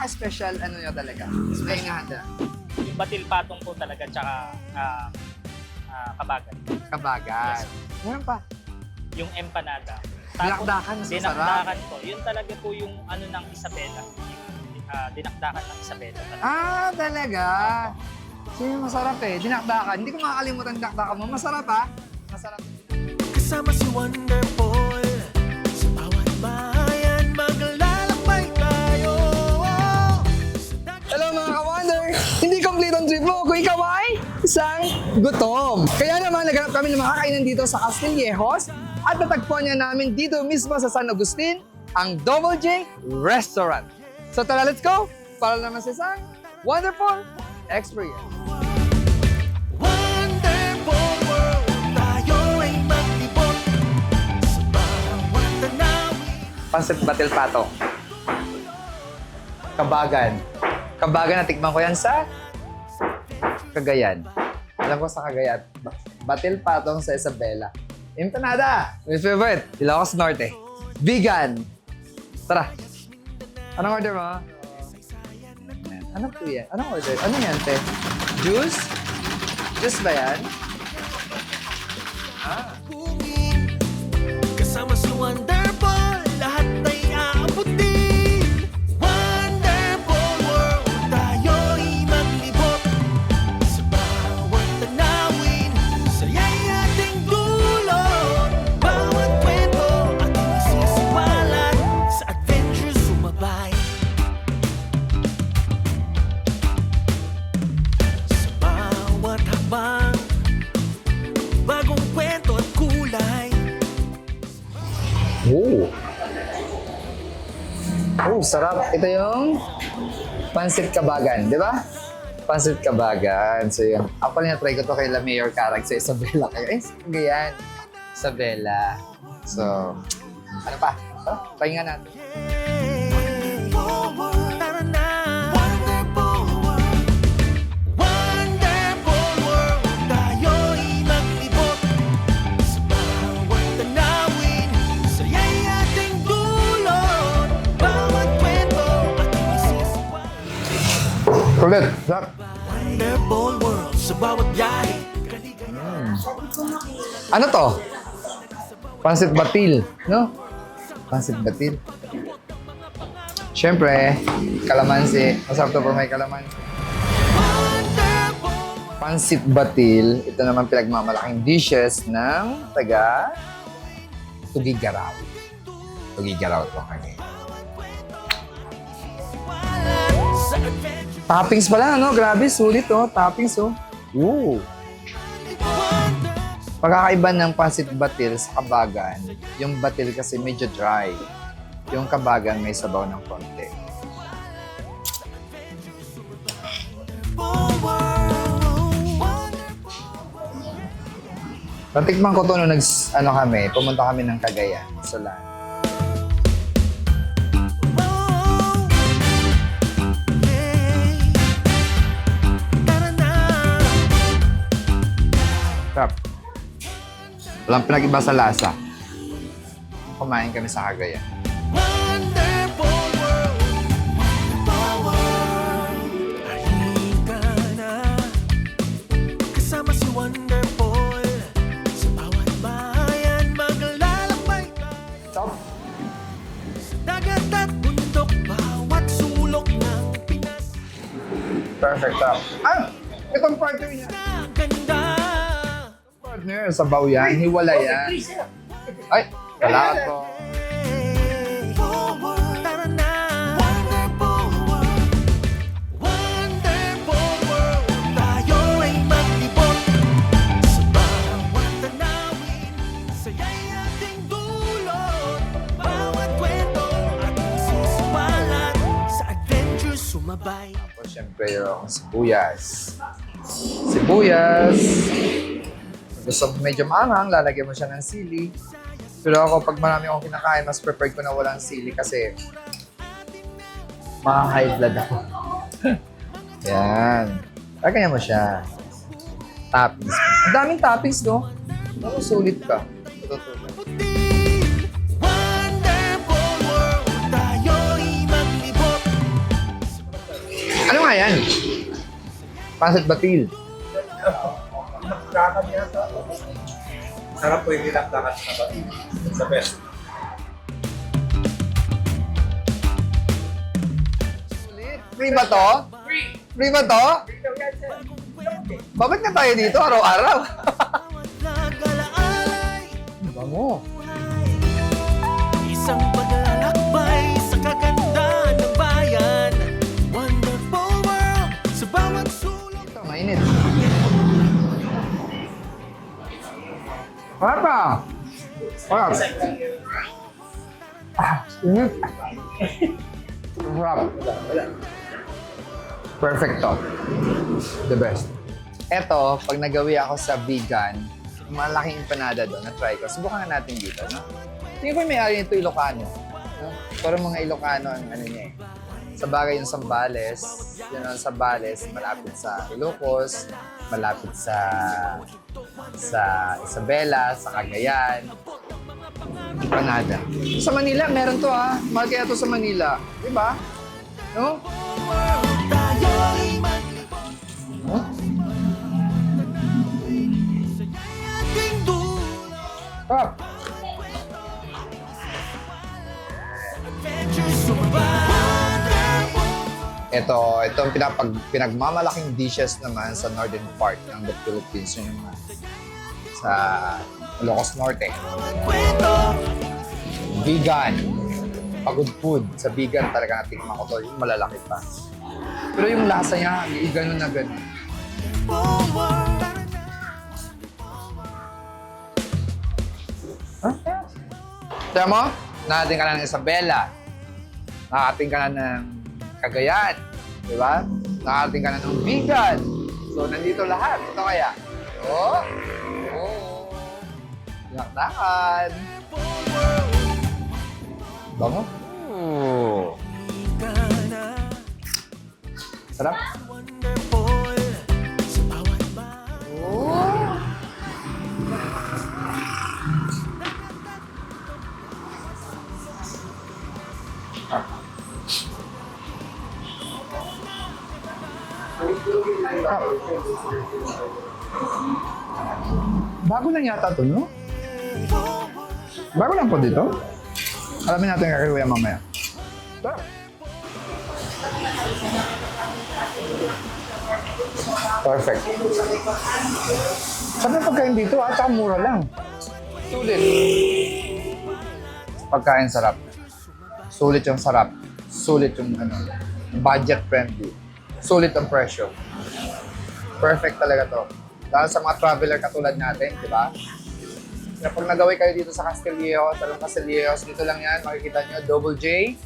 pinaka-special ano nyo talaga? Na inahanda? Yung batil patong po talaga, tsaka kabagan. Kabagan. Meron pa. Yung empanada. Dinakdakan, mas masarap. Dinakdakan po. Yun talaga po yung ano ng Isabela. Dinakdakan ng Isabela. Ah, talaga? So yung masarap eh. Dinakdakan. Hindi ko makakalimutan dinakdakan mo. Masarap ha? Masarap. Kasama si Wonderful sa bawat bayan, maglalakbay tayo. Hello mga ka-Wonder! Hindi complete ang trip mo kung ikaw ay isang gutom. Kaya naman naghanap kami ng makakainan dito sa Castillejos at natagpuan niya namin dito mismo sa San Agustin ang Double J Restaurant. So tara, let's go! Para naman sa isang wonderful experience. Wonderful world, tayo ay maglibot sa bawat tanawin. Pansit Batil Patong. Kabagan. Kabagan, natikman ko yan sa Cagayan. Alam ko sa Cagayan. Batil Patong sa Isabela. Empanada! My favorite. Ilocos Norte. Vegan. Tara. Anong order mo? Ano po yan? Anong order? Ano yan, te? Juice? Juice ba yan? Ah. Bungin, kasama si Wonderful, lahat ay aabutin. Wonderful world, tayo'y maglibot sa bawat tanawin, saya'y ating dulot. Bawat kwento ating isisiwalat, sa adventure sumabay. Sa bawat habang, bagong kwento at kulay. Oh. Oh, sarap. Ito yung Pansit Kabagan, di ba? Pansit Kabagan. So yun. Ako na try ko to kay La Mayor Carag sa Isabela. Ganyan. Isabela. So, ano pa? So, try nga natin. Tara na. Wonderful world, wonderful world, tayo'y maglibot sa bawat tanawin, saya'y ating dulot. Bawat kwento ating isisiwalat. Kulit. Sarap. Wonderful world, sa bawat biyahe, Ano to? Pansit Batil, no? Pansit Batil. Siyempre, kalamansi. Masarap to pag may kalamansi. Pansit Batil. Ito naman pinagmamalaking dishes ng taga Tugigaraw. Tugigaraw to kanya. sa adventure. Toppings pala, no? Grabe, sulit oh. Toppings oh. Ooh. Pagkakaiba ng Pansit Batil sa Kabagan, yung Batil kasi medyo dry. Yung Kabagan may sabaw ng konti. Natikman ko to nung pumunta kami ng Cagayan, Solan. Sarap. Walang pinag-iba sa lasa. Kumain kami sa Cagayan. Wonderful world, wonderful world. Halika na, kasama si Wonderful sa bawat bayan, maglalakbay tayo. Stop. Dagat at bundok, bawat sulok ng Pinas. Perfect. Ah! Itong partner niya. Ganda. Partner, sabaw yan. Hiwala yan. Ay, salamat po. Tara na. Wonderful world, wonderful world, tayo ay maglibot sa bawat tanawin, saya'y ating dulot. Bawat kwento ating isisiwalat, sa adventure sumabay. Tapos syempre yung sibuyas. Sibuyas. Gusto mo medyo maanghang, lalagyan mo siya ng sili. Pero ako, pag marami akong kinakain, mas preferred ko na walang sili kasi high blood ako. Yan. Lagyan mo siya. Toppings. Ang daming toppings, no? Ano, sulit ka. Tutulog. Wonderful world, tayo'y maglibot sa nga yan? Pansit batil. Sarap po yung nilakdakan sa kapatid. It's the best. Free ba to? Free ba to? Babalik na tayo dito araw-araw. Nag-alaalay Bango. Isang paglalakbay sa kagandahan ng bayan. Wonderful world sa bawat sulok. Ito, mainit. Papa! Sarap. Init. Sarap. Perfecto. The best. Eto, pag nagawi ako sa vegan, malaking empanada doon, na-try ko. Subukan nga natin dito, no? Tingin ko may ari nito Ilocano. No? Pero mga Ilocano ang ano niya eh. Sa bagay yung Sambales, yun ang Sambales, malapit sa Ilocos, malapit sa Isabela, sa Cagayan. Empanada. Sa Manila, meron to ha. Mahal kaya to sa Manila. Di ba? No? Tayo'y maglibot Huh? sa ating dulo. Sarap. Adventure sumabay. Ito ang pinagmamalaking dishes naman sa northern part ng the Philippines. Yun yung sa Ilocos Norte. Kwento Vegan. Pagod food. Sa vegan talaga natikman ko to. Yung malalaki pa. Pero yung lasa niya, ganun na ganun. forward. Tiyan mo, nakating ka na ng Isabela. Nakating ka na ng Cagayan. Di ba? Nakating ka na ng vegan. So, nandito lahat. Ito kaya. Oh! Oh! Yakdakan. Bango. Ooh. Sarap. Wonderful sa bawat bahay. Oh! Bago lang yata ito, no? Bago lang po dito. Alamin natin yung kakawaya mamaya. Sarap. Perfect. Sabi ng pagkain dito, tsaka mura lang. Sulit. Pagkain sarap. Sulit yung sarap. Sulit yung budget friendly. Sulit ang presyo. Perfect talaga to. Dahil sa mga traveler katulad natin, di ba? Kaya pag nagaway kayo dito sa Castillejos, Talong Castillejos, dito lang yan, makikita nyo, Double J.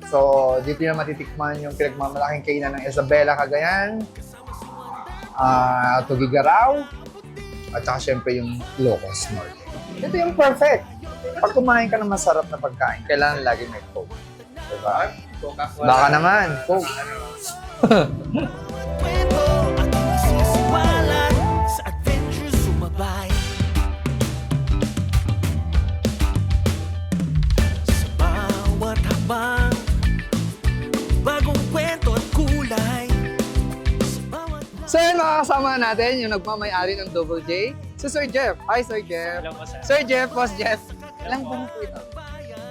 So, dito na matitikman yung pinagmamalaking kainan ng Isabela, Cagayan, Tugigaraw, at saka syempre yung Ilocos Norte. Ito yung perfect. Pag kumain ka ng masarap na pagkain, kailangan lagi may Coke. Diba? Baka naman, Coke. Kwento at isisiwalat sa adventure sumabay. Sa bawat habang bagong kwento at kulay. Sa bawat So yun, makakasama natin yung nagmamay-ari ng Double J, si Sir Jeff. Hi, Sir Jeff. Hello po, sir. Sir Jeff, Boss Jeff. Ilang buwan po ito?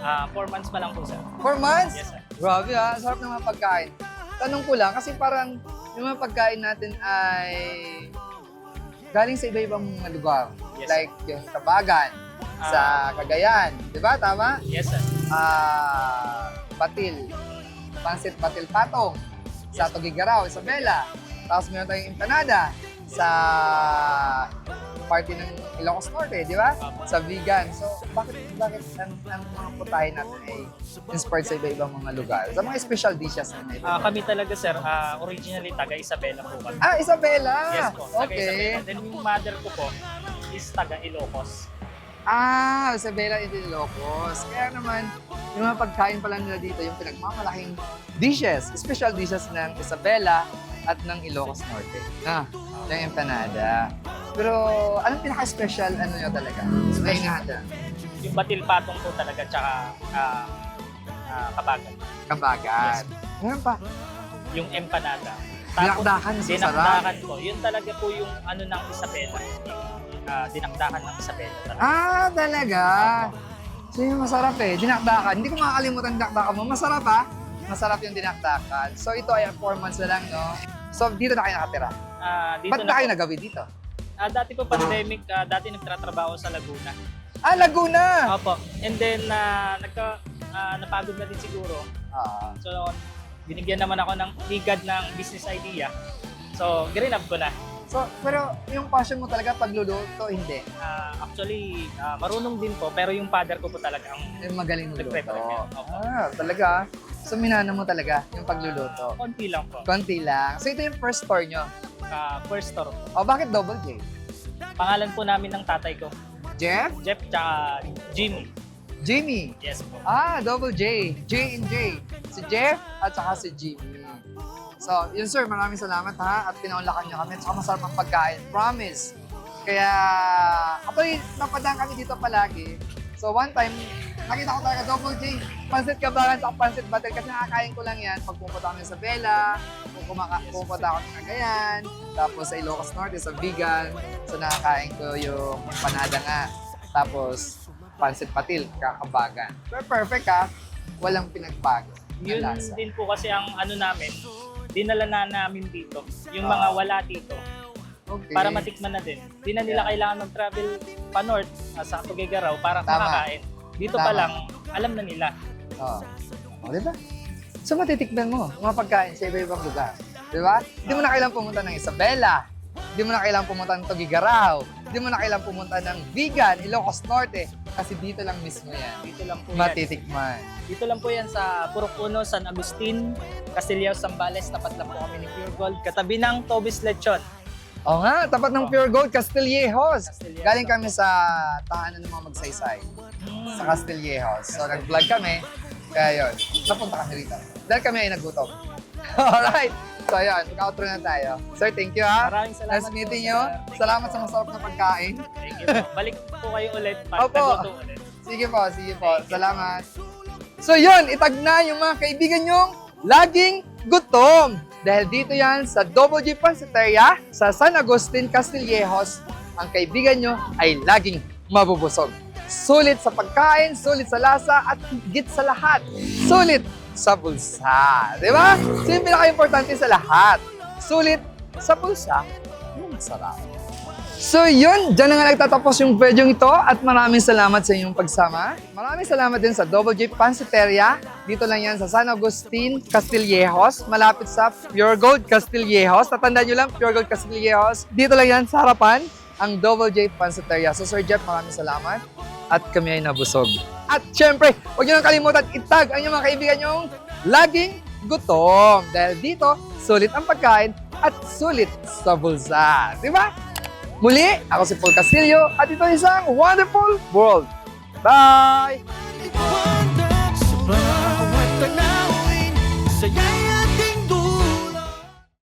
4 months pa lang po, sir. 4 months? Yes, sir. Grabe ha, sarap ng mga pagkain. Tanong ko lang, kasi parang yung mga pagkain natin ay galing sa iba-ibang mga lugar. Yes, Like yung Tabagan, sa Cagayan. Di ba? Tama? Yes, sir. Batil. Pansit Batil Patong. Sa Tugigaraw, Isabela. Tapos meron tayong empanada sa party ng Ilocos Norte, di ba? Sa vegan. So, bakit ang mga putahe natin ay inspired sa iba-ibang mga lugar? Sa mga special dishes na ito. Kami talaga, sir, originally taga Isabela po kami. Isabela! Yes po, taga Okay. Isabela. Then yung mother ko po is taga Ilocos. Isabela in Ilocos. Kaya naman, yung mga pagkain pala nila dito, yung pinagmamalaking dishes, special dishes ng Isabela at ng Ilocos Norte. Yung empanada. Pero, anong pinaka-special nyo talaga? Ay nga Yung batil patong po talaga, tsaka kabagan. Kabagan. Ngayon pa. yung empanada. Dinakdakan, masarap. dinakdakan po. Yun talaga po yung ano ng Isabela. Yung dinakdakan ng Isabela talaga. Ah, talaga? So yung masarap eh. Dinakdakan. Hindi ko makakalimutan dinakdakan mo. Masarap ha? Masarap yung dinakdakan. So ito ay 4 months na lang, no? So dito na kayo nakatira. Dito Ba't na na kayo po. nagawi dito? Dati po pandemic, dati nagtatrabaho sa Laguna. Ah, Laguna! Opo. And then, napagod na din siguro. Ah. So, binigyan naman ako ng higad ng business idea. So, grinab ko na. So, pero yung passion mo talaga pagluluto, hindi. Actually, marunong din po, pero yung father ko po talaga ang Yung magaling magluto. nag-prepare. Opo. Ah, talaga. So, minana mo talaga yung pagluluto. Konti lang po. Konti lang. So, ito yung first store nyo. First store po. O, bakit Double J? Pangalan po namin ng tatay ko. Jeff? Jeff tsaka Jimmy. Jimmy. Yes po. Ah, Double J. J and J. Si Jeff at saka si Jimmy. So, yun sir, maraming salamat ha. At pinaunlakan niyo kami. At saka masarap ang pagkain. Promise. Kaya, apoy, napadaan kami dito palagi. So, one time, nakita ko talaga Double J. Pansit Kabagan sa Pansit Batel. Kasi nakakain ko lang yan pag pupunta kami sa Bella, pupunta ako sa Cagayan, tapos sa Ilocos Norte, sa Vigan. So, nakakain ko yung empanada nga. Tapos, Pansit Patil, Kakabagan. Pero perfect ha. Walang pinagbago. na Yun lasa. din po kasi ang ano namin, dinala na namin dito. Yung mga wala dito. Okay. Para matikman na din. Di na nila kailangan mag-travel pa north sa Tuguegarao para Tama. makakain. Dito pa Tama. lang, alam na nila. Oo. O, diba? So, matitikman mo mga pagkain sa iba-ibang lugar. Diba? Hindi mo na kailangan pumunta ng Isabela. Hindi mo na kailangan pumunta ng Tuguegarao. Hindi mo na kailangan pumunta ng Vigan, Ilocos Norte. Kasi dito lang mismo yan. Dito lang po yan. Matitikman. Dito lang po yan sa Purok Uno, San Agustin, Castillao, Zambales. Tapat lang po kami ni Pure Gold. Katabi ng Tobis Lechon. O nga, tapat ng Pure Gold, Castillejos. Castillejos. Galing kami sa tahanan ng mga magsaysay. Sa Castillejos. So, nag-vlog kami. Kaya yun, napunta kami rito. Dahil kami ay nagutom. Alright. So, yun, mag-outro na tayo. Sir, thank you ha. Maraming salamat Nice po, meeting sir. you. Thank you Salamat po. sa masarap na pagkain. Thank you po. Balik po kayo ulit pag Opo. nagluto ulit. Sige po, sige po. Salamat. So yun, itag na yung mga kaibigan nyong laging gutom. Dahil dito yan sa Double J Pansiteria sa San Agustin, Castillejos, ang kaibigan nyo ay laging mabubusog. Sulit sa pagkain, sulit sa lasa, at higit sa lahat, sulit sa bulsa. Di ba? So yung pinaka-importante sa lahat, sulit sa bulsa, yung masarap. So yun, dyan na nga nagtatapos yung video ito at maraming salamat sa inyong pagsama. Maraming salamat din sa Double J Pansiteria. Dito lang yan sa San Agustin, Castillejos, malapit sa Pure Gold Castillejos. Tatandaan nyo lang, Pure Gold Castillejos. Dito lang yan sa harapan, ang Double J Pansiteria. So Sir Jeff, maraming salamat at kami ay nabusog. At syempre, huwag nyo nang kalimutan itag ang inyong mga kaibigan nyong laging gutom. Dahil dito, sulit ang pagkain at sulit sa bulsa. Di ba? Muli, ako si Paul Castillo at ito isang wonderful world. Bye!